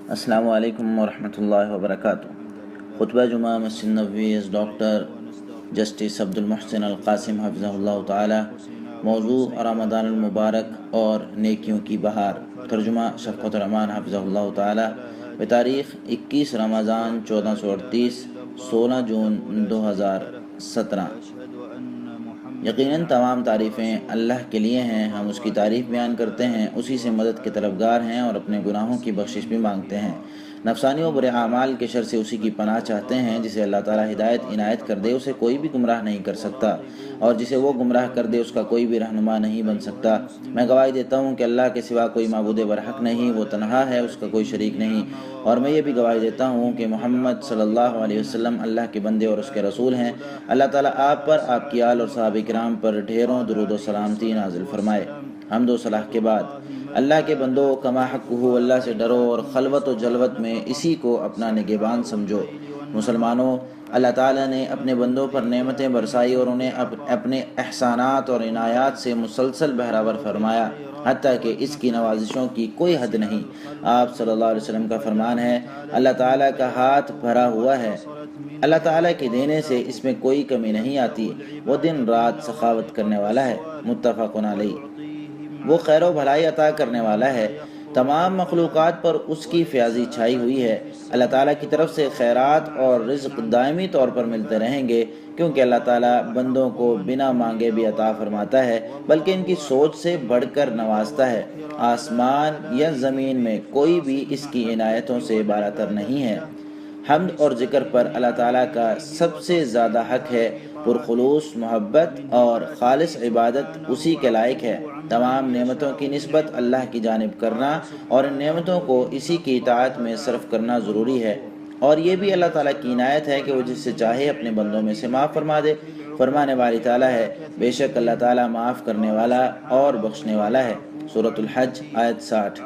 السلام علیکم ورحمۃ اللہ وبرکاتہ۔ خطبہ جمعہ مسجد نبوی ڈاکٹر جسٹس عبد المحسن القاسم حفظہ اللہ تعالی۔ موضوع رمضان المبارک اور نیکیوں کی بہار۔ ترجمہ شفقت الرحمان حفظہ اللہ تعالی۔ بتاریخ 21 رمضان 1438 16 جون 2017۔ یقیناً تمام تعریفیں اللہ کے لیے ہیں، ہم اس کی تعریف بیان کرتے ہیں، اسی سے مدد کے طلبگار ہیں اور اپنے گناہوں کی بخشش بھی مانگتے ہیں۔ نفسانی و برے اعمال کے شر سے اسی کی پناہ چاہتے ہیں۔ جسے اللہ تعالیٰ ہدایت عنایت کر دے اسے کوئی بھی گمراہ نہیں کر سکتا، اور جسے وہ گمراہ کر دے اس کا کوئی بھی رہنما نہیں بن سکتا۔ میں گواہی دیتا ہوں کہ اللہ کے سوا کوئی معبود برحق نہیں، وہ تنہا ہے، اس کا کوئی شریک نہیں، اور میں یہ بھی گواہی دیتا ہوں کہ محمد صلی اللہ علیہ وسلم اللہ کے بندے اور اس کے رسول ہیں۔ اللہ تعالیٰ آپ پر، آپ کی آل اور صحابہ کرام پر ڈھیروں درود و سلامتی نازل فرمائے۔ حمد و صلاح کے بعد، اللہ کے بندو کما حق ہو، اللہ سے ڈرو اور خلوت و جلوت میں اسی کو اپنا نگہبان سمجھو۔ مسلمانوں، اللہ تعالیٰ نے اپنے بندوں پر نعمتیں برسائی اور انہیں اپنے احسانات اور عنایات سے مسلسل بہراور فرمایا، حتیٰ کہ اس کی نوازشوں کی کوئی حد نہیں۔ آپ صلی اللہ علیہ وسلم کا فرمان ہے، اللہ تعالیٰ کا ہاتھ بھرا ہوا ہے، اللہ تعالیٰ کے دینے سے اس میں کوئی کمی نہیں آتی، وہ دن رات سخاوت کرنے والا ہے۔ متفق علیہ۔ وہ خیر و بھلائی عطا کرنے والا ہے، تمام مخلوقات پر اس کی فیاضی چھائی ہوئی ہے۔ اللہ تعالیٰ کی طرف سے خیرات اور رزق دائمی طور پر ملتے رہیں گے، کیونکہ اللہ تعالیٰ بندوں کو بنا مانگے بھی عطا فرماتا ہے، بلکہ ان کی سوچ سے بڑھ کر نوازتا ہے۔ آسمان یا زمین میں کوئی بھی اس کی عنایتوں سے بالاتر نہیں ہے۔ حمد اور ذکر پر اللہ تعالیٰ کا سب سے زیادہ حق ہے، پرخلوص محبت اور خالص عبادت اسی کے لائق ہے۔ تمام نعمتوں کی نسبت اللہ کی جانب کرنا اور ان نعمتوں کو اسی کی اطاعت میں صرف کرنا ضروری ہے، اور یہ بھی اللہ تعالیٰ کی عنایت ہے کہ وہ جس سے چاہے اپنے بندوں میں سے معاف فرما دے۔ فرمانے والی تعالیٰ ہے، بے شک اللہ تعالیٰ معاف کرنے والا اور بخشنے والا ہے۔ سورۃ الحج آیت 60۔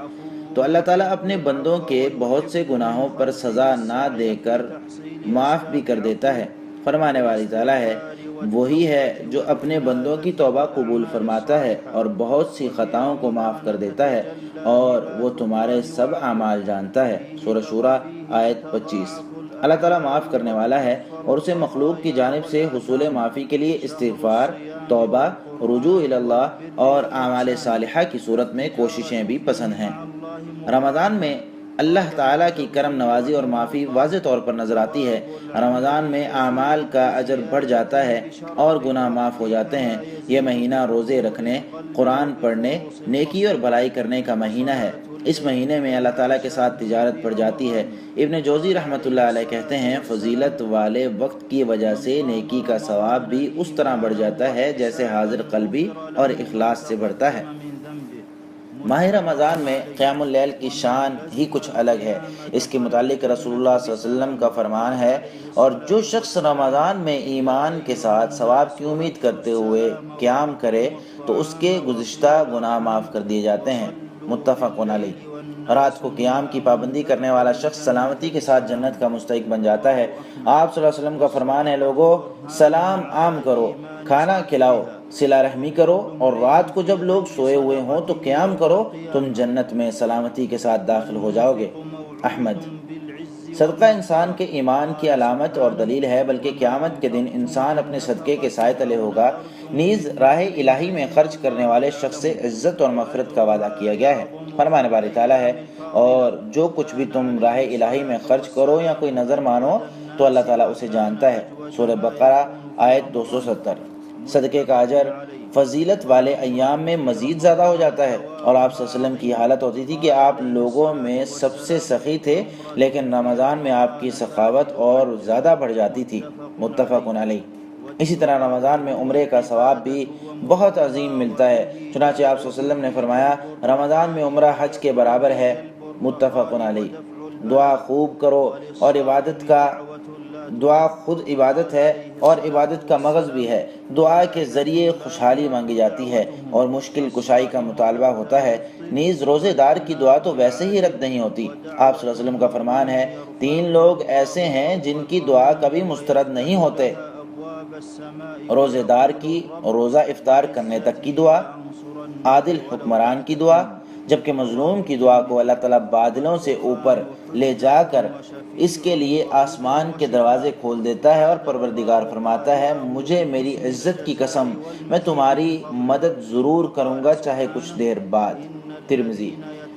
تو اللہ تعالیٰ اپنے بندوں کے بہت سے گناہوں پر سزا نہ دے کر معاف بھی کر دیتا ہے۔ فرمانے والی تعالیٰ ہے، وہی ہے جو اپنے بندوں کی توبہ قبول فرماتا ہے اور بہت سی خطاؤں کو معاف کر دیتا ہے، اور وہ تمہارے سب اعمال جانتا ہے۔ سورہ شورى آیت 25۔ اللہ تعالیٰ معاف کرنے والا ہے اور اسے مخلوق کی جانب سے حصول معافی کے لیے استغفار، توبہ، رجوع الی اللہ اور اعمال صالحہ کی صورت میں کوششیں بھی پسند ہیں۔ رمضان میں اللہ تعالیٰ کی کرم نوازی اور معافی واضح طور پر نظر آتی ہے۔ رمضان میں اعمال کا اجر بڑھ جاتا ہے اور گناہ معاف ہو جاتے ہیں۔ یہ مہینہ روزے رکھنے، قرآن پڑھنے، نیکی اور بھلائی کرنے کا مہینہ ہے۔ اس مہینے میں اللہ تعالیٰ کے ساتھ تجارت بڑھ جاتی ہے۔ ابن جوزی رحمۃ اللہ علیہ کہتے ہیں، فضیلت والے وقت کی وجہ سے نیکی کا ثواب بھی اس طرح بڑھ جاتا ہے جیسے حاضر قلبی اور اخلاص سے بڑھتا ہے۔ ماہ رمضان میں قیام اللیل کی شان ہی کچھ الگ ہے۔ اس کے متعلق رسول اللہ صلی اللہ علیہ وسلم کا فرمان ہے، اور جو شخص رمضان میں ایمان کے ساتھ ثواب کی امید کرتے ہوئے قیام کرے تو اس کے گزشتہ گناہ معاف کر دیے جاتے ہیں۔ متفق علیہ۔ رات کو قیام کی پابندی کرنے والا شخص سلامتی کے ساتھ جنت کا مستحق بن جاتا ہے۔ آپ صلی اللہ علیہ وسلم کا فرمان ہے، لوگو سلام عام کرو، کھانا کھلاؤ، صلہ رحمی کرو، اور رات کو جب لوگ سوئے ہوئے ہوں تو قیام کرو، تم جنت میں سلامتی کے ساتھ داخل ہو جاؤ گے۔ احمد۔ صدقہ انسان کے ایمان کی علامت اور دلیل ہے، بلکہ قیامت کے دن انسان اپنے صدقے کے سائے تلے ہوگا۔ نیز راہ الہی میں خرچ کرنے والے شخص سے عزت اور مغفرت کا وعدہ کیا گیا ہے۔ فرمانے والی تعالیٰ ہے، اور جو کچھ بھی تم راہ الہی میں خرچ کرو یا کوئی نظر مانو تو اللہ تعالیٰ اسے جانتا ہے۔ سورہ بقرہ آیت 270۔ صدقے کا اجر فضیلت والے ایام میں مزید زیادہ ہو جاتا ہے، اور آپ صلی اللہ علیہ وسلم کی حالت ہوتی تھی کہ آپ لوگوں میں سب سے سخی تھے، لیکن رمضان میں آپ کی سخاوت اور زیادہ بڑھ جاتی تھی۔ متفق علیہ۔ اسی طرح رمضان میں عمرے کا ثواب بھی بہت عظیم ملتا ہے، چنانچہ آپ صلی اللہ علیہ وسلم نے فرمایا، رمضان میں عمرہ حج کے برابر ہے۔ متفق علیہ۔ دعا خوب کرو، اور دعا خود عبادت ہے اور عبادت کا مغز بھی ہے۔ دعا کے ذریعے خوشحالی مانگی جاتی ہے اور مشکل کشائی کا مطالبہ ہوتا ہے۔ نیز روزے دار کی دعا تو ویسے ہی رد نہیں ہوتی۔ آپ صلی اللہ علیہ وسلم کا فرمان ہے، 3 لوگ ایسے ہیں جن کی دعا کبھی مسترد نہیں ہوتے، روزے دار کی روزہ افطار کرنے تک کی دعا، عادل حکمران کی دعا، جبکہ مظلوم کی دعا کو اللہ تعالیٰ بادلوں سے اوپر لے جا کر اس کے لیے آسمان کے دروازے کھول دیتا ہے، اور پروردگار فرماتا ہے مجھے میری عزت کی قسم میں تمہاری مدد ضرور کروں گا چاہے کچھ دیر بعد۔ ترمذی۔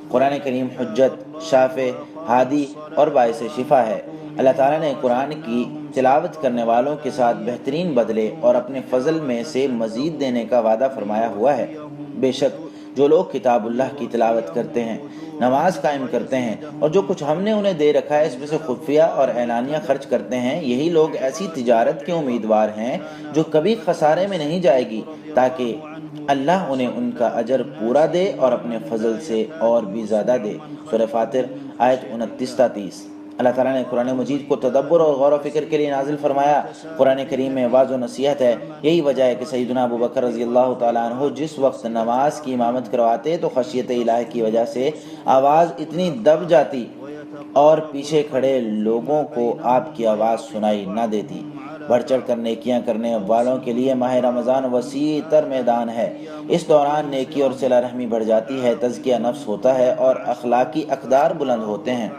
قرآن کریم حجت، شافع، ہادی اور باعث شفا ہے۔ اللہ تعالیٰ نے قرآن کی تلاوت کرنے والوں کے ساتھ بہترین بدلے اور اپنے فضل میں سے مزید دینے کا وعدہ فرمایا ہوا ہے۔ بے شک جو لوگ کتاب اللہ کی تلاوت کرتے ہیں، نماز قائم کرتے ہیں اور جو کچھ ہم نے انہیں دے رکھا ہے اس میں سے خفیہ اور اعلانیہ خرچ کرتے ہیں، یہی لوگ ایسی تجارت کے امیدوار ہیں جو کبھی خسارے میں نہیں جائے گی، تاکہ اللہ انہیں ان کا اجر پورا دے اور اپنے فضل سے اور بھی زیادہ دے۔ سورہ فاطر آیت 29-30۔ اللہ تعالیٰ نے قرآن مجید کو تدبر اور غور و فکر کے لیے نازل فرمایا۔ قرآن کریم میں واضح و نصیحت ہے۔ یہی وجہ ہے کہ سیدنا ابو بکر رضی اللہ تعالیٰ عنہ جس وقت نماز کی امامت کرواتے تو خشیت الہی کی وجہ سے آواز اتنی دب جاتی اور پیچھے کھڑے لوگوں کو آپ کی آواز سنائی نہ دیتی۔ بڑھ چڑھ کر نیکیاں کرنے والوں کے لیے ماہ رمضان وسیع تر میدان ہے۔ اس دوران نیکی اور صلہ رحمی بڑھ جاتی ہے، تزکیہ نفس ہوتا ہے اور اخلاقی اقدار بلند ہوتے ہیں۔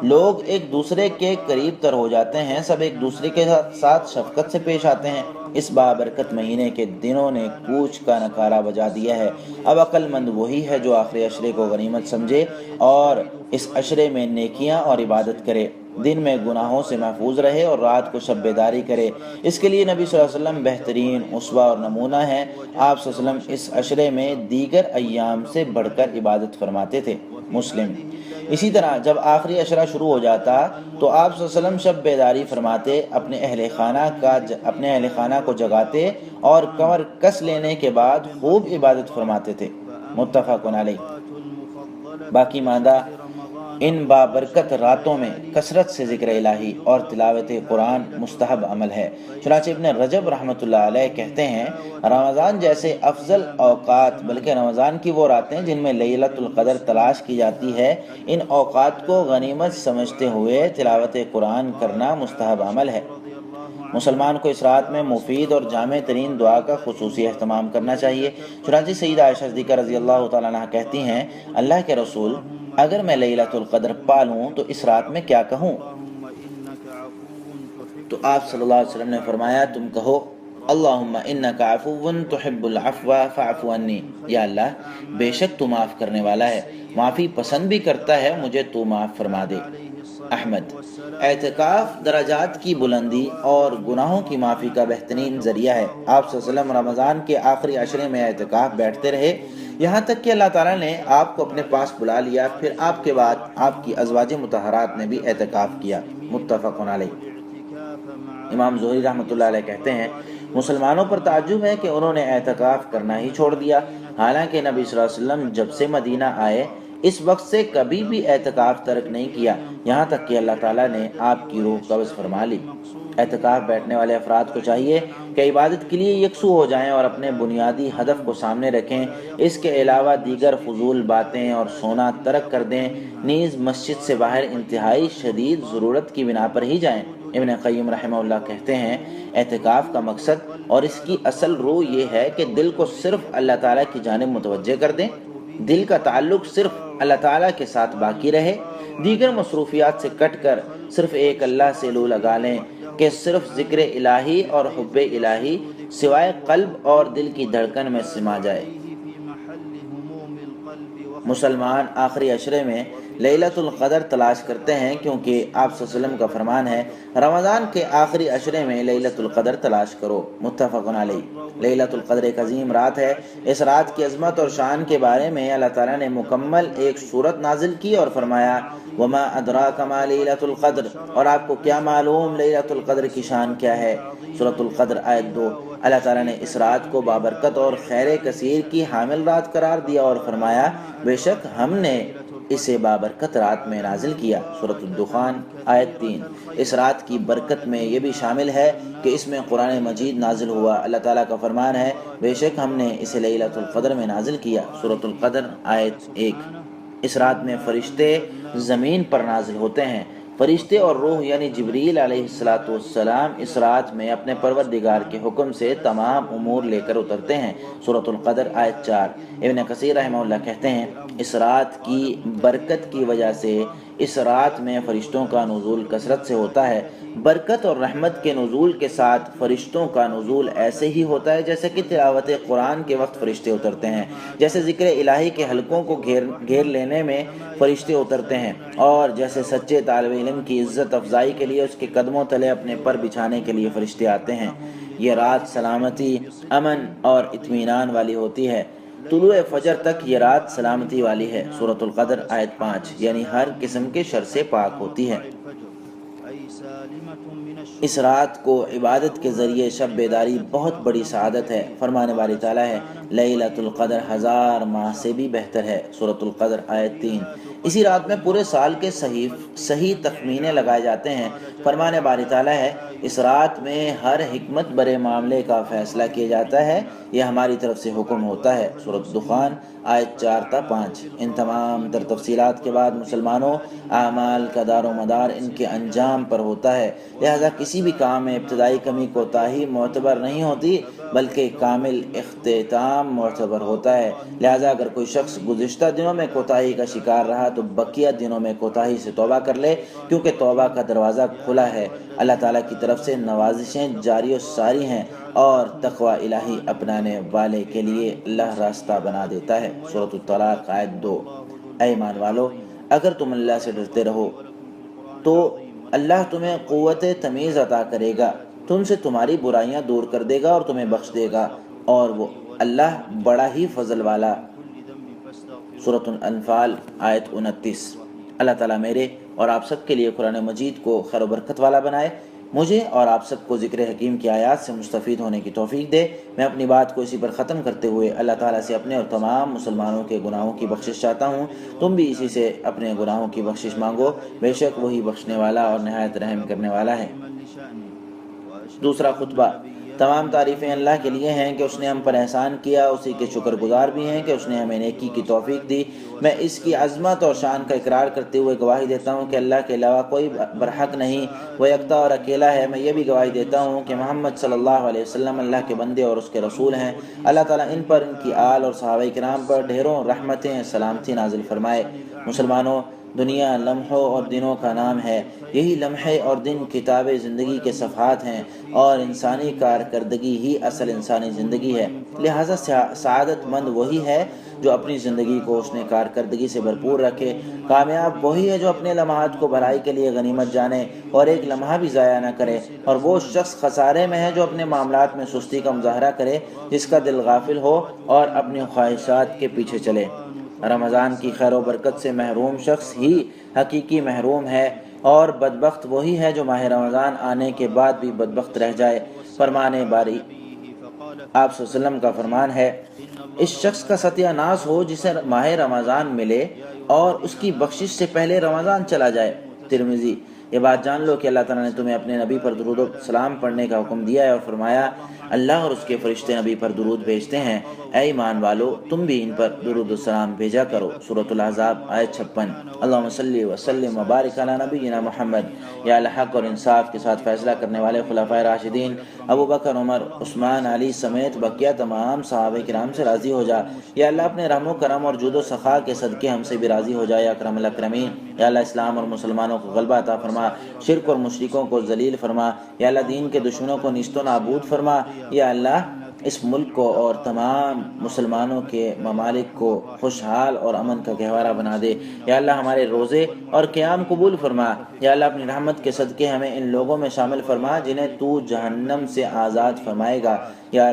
لوگ ایک دوسرے کے قریب تر ہو جاتے ہیں، سب ایک دوسرے کے ساتھ شفقت سے پیش آتے ہیں۔ اس بابرکت مہینے کے دنوں نے کوچ کا نکارہ بجا دیا ہے۔ اب عقل مند وہی ہے جو آخری عشرے کو غنیمت سمجھے اور اس عشرے میں نیکیاں اور عبادت کرے، دن میں گناہوں سے محفوظ رہے اور رات کو شب بیداری کرے۔ اس کے لیے نبی صلی اللہ علیہ وسلم بہترین اسوہ اور نمونہ ہیں۔ آپ صلی اللہ علیہ وسلم اس عشرے میں دیگر ایام سے بڑھ کر عبادت فرماتے تھے۔ مسلم۔ اسی طرح جب آخری عشرہ شروع ہو جاتا تو آپ صلی اللہ علیہ وسلم شب بیداری فرماتے، اپنے اہل خانہ کو جگاتے اور کمر کس لینے کے بعد خوب عبادت فرماتے تھے۔ متفق علیہ۔ باقی ماندہ ان بابرکت راتوں میں کثرت سے ذکر الہی اور تلاوت قرآن مستحب عمل ہے۔ چنانچہ ابن رجب رحمۃ اللہ علیہ کہتے ہیں رمضان جیسے افضل اوقات بلکہ رمضان کی وہ راتیں جن میں لیلۃ القدر تلاش کی جاتی ہے، ان اوقات کو غنیمت سمجھتے ہوئے تلاوت قرآن کرنا مستحب عمل ہے۔ مسلمان کو اس رات میں مفید اور جامع ترین دعا کا خصوصی اہتمام کرنا چاہیے۔ چنانچہ سیدہ عائشہ صدیقہ رضی اللہ تعالیٰ عنہ کہتی ہیں اللہ کے رسول اگر میں لیلۃ القدر پا لوں تو اس رات میں کیا کہوں؟ تو آپ صلی اللہ علیہ وسلم نے فرمایا تم کہو اللہم انک عفو تحب العفو فاعف عنی، یا اللہ بے شک تو معاف کرنے والا ہے، معافی پسند بھی کرتا ہے، مجھے تو معاف فرما دے۔ احمد۔ اعتکاف درجات کی بلندی اور گناہوں کی معافی کا بہترین ذریعہ ہے۔ آپ صلی اللہ علیہ وسلم رمضان کے آخری عشرے میں اعتکاف بیٹھتے رہے، یہاں تک کہ اللہ تعالیٰ نے آپ کو اپنے پاس بلا لیا، پھر آپ کے بعد آپ کی ازواج مطہرات نے بھی اعتکاف کیا۔ متفق علیہ۔ امام زہری رحمۃ اللہ علیہ کہتے ہیں مسلمانوں پر تعجب ہے کہ انہوں نے اعتکاف کرنا ہی چھوڑ دیا، حالانکہ نبی صلی اللہ علیہ وسلم جب سے مدینہ آئے اس وقت سے کبھی بھی اعتکاف ترک نہیں کیا، یہاں تک کہ اللہ تعالیٰ نے آپ کی روح قبض فرما لی۔ اعتکاف بیٹھنے والے افراد کو چاہیے کہ عبادت کے لیے یکسو ہو جائیں اور اپنے بنیادی ہدف کو سامنے رکھیں، اس کے علاوہ دیگر فضول باتیں اور سونا ترک کر دیں، نیز مسجد سے باہر انتہائی شدید ضرورت کی بنا پر ہی جائیں۔ ابن قیم رحمہ اللہ کہتے ہیں اعتکاف کا مقصد اور اس کی اصل روح یہ ہے کہ دل کو صرف اللہ تعالیٰ کی جانب متوجہ کر دیں، دل کا تعلق صرف اللہ تعالیٰ کے ساتھ باقی رہے، دیگر مصروفیات سے کٹ کر صرف ایک اللہ سے لو لگا لیں کہ صرف ذکر الہی اور حب الہی سوائے قلب اور دل کی دھڑکن میں سما جائے۔ مسلمان آخری عشرے میں لیلۃ القدر تلاش کرتے ہیں کیونکہ آپ صلی اللہ علیہ وسلم کا فرمان ہے رمضان کے آخری عشرے میں لیلۃ القدر تلاش کرو۔ متفق علیہ۔ لیلۃ القدر ایک عظیم رات ہے۔ اس رات کی عظمت اور شان کے بارے میں اللہ تعالیٰ نے مکمل ایک سورت نازل کی اور فرمایا وما ادراک ما لیلۃ القدر، اور آپ کو کیا معلوم لیلۃ القدر کی شان کیا ہے۔ سورۃ القدر آیت 2۔ اللہ تعالیٰ نے اس رات کو بابرکت اور خیر کثیر کی حامل رات قرار دیا اور فرمایا بے شک ہم نے اسے بابرکت رات میں نازل کیا۔ سورۃ الدخان آیت 3۔ اس رات کی برکت میں یہ بھی شامل ہے کہ اس میں قرآن مجید نازل ہوا۔ اللہ تعالیٰ کا فرمان ہے بے شک ہم نے اسے لیلۃ القدر میں نازل کیا۔ سورۃ القدر آیت 1۔ اس رات میں فرشتے زمین پر نازل ہوتے ہیں، فرشتے اور روح یعنی جبریل علیہ السلام اس رات میں اپنے پروردگار کے حکم سے تمام امور لے کر اترتے ہیں۔ سورۃ القدر آیت 4۔ ابن کثیر رحمہ اللہ کہتے ہیں اس رات کی برکت کی وجہ سے اس رات میں فرشتوں کا نزول کثرت سے ہوتا ہے۔ برکت اور رحمت کے نزول کے ساتھ فرشتوں کا نزول ایسے ہی ہوتا ہے جیسے کہ تلاوت قرآن کے وقت فرشتے اترتے ہیں، جیسے ذکر الہی کے حلقوں کو گھیر لینے میں فرشتے اترتے ہیں، اور جیسے سچے طالب علم کی عزت افزائی کے لیے اس کے قدموں تلے اپنے پر بچھانے کے لیے فرشتے آتے ہیں۔ یہ رات سلامتی، امن اور اطمینان والی ہوتی ہے۔ طلوع فجر تک یہ رات سلامتی والی ہے۔ سورۃ القدر آیت 5، یعنی ہر قسم کے شر سے پاک ہوتی ہے۔ اس رات کو عبادت کے ذریعے شب بیداری بہت بڑی سعادت ہے۔ فرمانے والی تعالیٰ ہے لیلۃ القدر 1000 ماہ سے بھی بہتر ہے۔ سورۃ القدر آیت 3۔ اسی رات میں پورے سال کے صحیح تخمینے لگائے جاتے ہیں۔ فرمانے والی تعالیٰ ہے اس رات میں ہر حکمت برے معاملے کا فیصلہ کیا جاتا ہے، یہ ہماری طرف سے حکم ہوتا ہے۔ سورۃ دخان آیت 4 تا 5۔ ان تمام تر تفصیلات کے بعد مسلمانوں اعمال کا دار و مدار ان کے انجام پر ہوتا ہے، لہذا کسی بھی کام میں ابتدائی کمی کوتاہی معتبر نہیں ہوتی بلکہ کامل اختتام معتبر ہوتا ہے۔ لہذا اگر کوئی شخص گزشتہ دنوں میں کوتاہی کا شکار رہا تو بقیہ دنوں میں کوتاہی سے توبہ کر لے، کیونکہ توبہ کا دروازہ کھلا ہے۔ اللہ تعالیٰ کی طرف سے نوازشیں جاری و ساری ہیں اور تقوی الہی اپنانے والے کے لیے اللہ راستہ بنا دیتا ہے۔ سورۃ الطلاق آیت 2۔ اے ایمان والو، اگر تم اللہ سے ڈرتے رہو تو اللہ تمہیں قوت تمیز عطا کرے گا، تم سے تمہاری برائیاں دور کر دے گا اور تمہیں بخش دے گا، اور وہ اللہ بڑا ہی فضل والا۔ سورۃ الانفال آیت 29۔ اللہ تعالیٰ میرے اور آپ سب کے لیے قرآن مجید کو خیر و برکت والا بنائے، مجھے اور آپ سب کو ذکر حکیم کی آیات سے مستفید ہونے کی توفیق دے۔ میں اپنی بات کو اسی پر ختم کرتے ہوئے اللہ تعالیٰ سے اپنے اور تمام مسلمانوں کے گناہوں کی بخشش چاہتا ہوں۔ تم بھی اسی سے اپنے گناہوں کی بخشش مانگو، بے شک وہی بخشنے والا اور نہایت رحم کرنے والا ہے۔ دوسرا خطبہ۔ تمام تعریفیں اللہ کے لیے ہیں کہ اس نے ہم پر احسان کیا، اسی کے شکر گزار بھی ہیں کہ اس نے ہمیں نیکی کی توفیق دی۔ میں اس کی عظمت اور شان کا اقرار کرتے ہوئے گواہی دیتا ہوں کہ اللہ کے علاوہ کوئی برحق نہیں، وہ یکتا اور اکیلا ہے۔ میں یہ بھی گواہی دیتا ہوں کہ محمد صلی اللہ علیہ وسلم اللہ کے بندے اور اس کے رسول ہیں۔ اللہ تعالیٰ ان پر، ان کی آل اور صحابہ کرام پر ڈھیروں رحمتیں سلامتی نازل فرمائے۔ مسلمانوں، دنیا لمحوں اور دنوں کا نام ہے، یہی لمحے اور دن کتاب زندگی کے صفحات ہیں، اور انسانی کارکردگی ہی اصل انسانی زندگی ہے۔ لہٰذا سعادت مند وہی ہے جو اپنی زندگی کو حسن کارکردگی سے بھرپور رکھے، کامیاب وہی ہے جو اپنے لمحات کو بھلائی کے لیے غنیمت جانے اور ایک لمحہ بھی ضائع نہ کرے، اور وہ شخص خسارے میں ہے جو اپنے معاملات میں سستی کا مظاہرہ کرے، جس کا دل غافل ہو اور اپنی خواہشات کے پیچھے چلے۔ رمضان کی خیر و برکت سے محروم شخص ہی حقیقی محروم ہے، اور بدبخت وہی ہے جو ماہ رمضان آنے کے بعد بھی بدبخت رہ جائے۔ فرمانے باری آپ صلی اللہ علیہ وسلم کا فرمان ہے، اس شخص کا ستیہ ناس ہو جسے ماہ رمضان ملے اور اس کی بخشش سے پہلے رمضان چلا جائے۔ ترمذی۔ یہ بات جان لو کہ اللہ تعالیٰ نے تمہیں اپنے نبی پر درود و سلام پڑھنے کا حکم دیا ہے، اور فرمایا اللہ اور اس کے فرشتے نبی پر درود بھیجتے ہیں، اے ایمان والو تم بھی ان پر درود و سلام بھیجا کرو۔ سورۃ الاحزاب آیت 56۔ اللہم صلی وسلم وبارک علی نبینا محمد۔ یا اللہ حق اور انصاف کے ساتھ فیصلہ کرنے والے خلفائے راشدین ابو بکر، عمر، عثمان، علی سمیت بقیہ تمام صحابہ کرام سے راضی ہو جا۔ یا اللہ اپنے رحم و کرم اور جود و سخا کے صدقے ہم سے بھی راضی ہو جائے، اکرم الاکرمین۔ یا اللہ اسلام اور مسلمانوں کو غلبہ عطا فرما، شرک اور مشرکوں کو ذلیل فرما۔ یا اللہ دین کے دشمنوں کو نیست و نابود فرما۔ یا اللہ اس ملک کو اور تمام مسلمانوں کے ممالک کو خوشحال اور امن کا گہوارہ بنا دے۔ یا اللہ ہمارے روزے اور قیام قبول فرما۔ یا اللہ اپنی رحمت کے صدقے ہمیں ان لوگوں میں شامل فرما جنہیں تو جہنم سے آزاد فرمائے گا، یا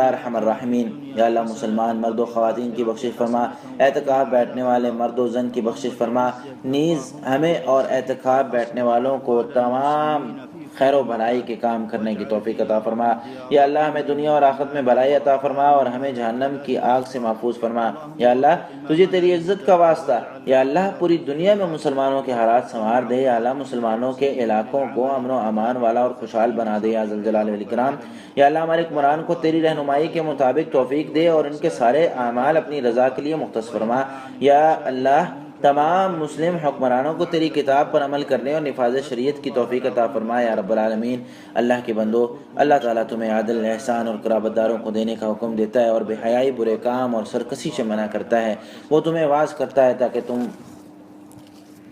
ارحم الراحمین۔ یا اللہ مسلمان مرد و خواتین کی بخشش فرما، اعتکاف بیٹھنے والے مرد و زن کی بخشش فرما، نیز ہمیں اور اعتکاف بیٹھنے والوں کو تمام خیر و بھلائی کے کام کرنے کی توفیق عطا فرما۔ یا اللہ ہمیں دنیا اور آخرت میں بھلائی عطا فرما اور ہمیں جہنم کی آگ سے محفوظ فرما۔ یا اللہ تجھے تیری عزت کا واسطہ، یا اللہ پوری دنیا میں مسلمانوں کے حالات سنوار دے۔ یا اللہ مسلمانوں کے علاقوں کو امن و امان والا اور خوشحال بنا دے، یا ذی الجلال والاکرام۔ یا اللہ ہمارے حکمران کو تیری رہنمائی کے مطابق توفیق دے اور ان کے سارے اعمال اپنی رضا کے لیے مختص فرما۔ یا اللہ تمام مسلم حکمرانوں کو تیری کتاب پر عمل کرنے اور نفاذ شریعت کی توفیق عطا فرمائے یا رب العالمین۔ اللہ کے بندو، اللہ تعالیٰ تمہیں عادل، احسان اور قرابت داروں کو دینے کا حکم دیتا ہے اور بے حیائی، برے کام اور سرکشی سے منع کرتا ہے۔ وہ تمہیں واعظ کرتا ہے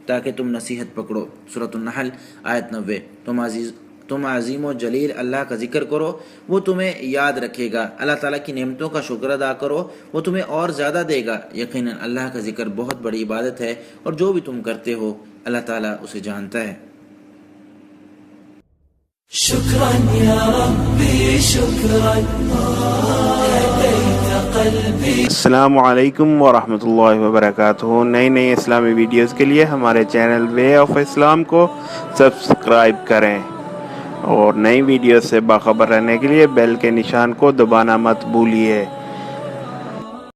تاکہ تم نصیحت پکڑو۔ سورۃ النحل آیت 90۔ تم عظیم و جلیل اللہ کا ذکر کرو، وہ تمہیں یاد رکھے گا۔ اللہ تعالیٰ کی نعمتوں کا شکر ادا کرو، وہ تمہیں اور زیادہ دے گا۔ یقیناً اللہ کا ذکر بہت بڑی عبادت ہے اور جو بھی تم کرتے ہو اللہ تعالیٰ اسے جانتا ہے۔ شکرا یا ربی شکرا ہدیت قلبی۔ السلام علیکم ورحمۃ اللہ وبرکاتہ۔ نئی اسلامی ویڈیوز کے لیے ہمارے چینل وے آف اسلام کو سبسکرائب کریں اور نئی ویڈیوز سے باخبر رہنے کے لیے بیل کے نشان کو دبانا مت بھولیے۔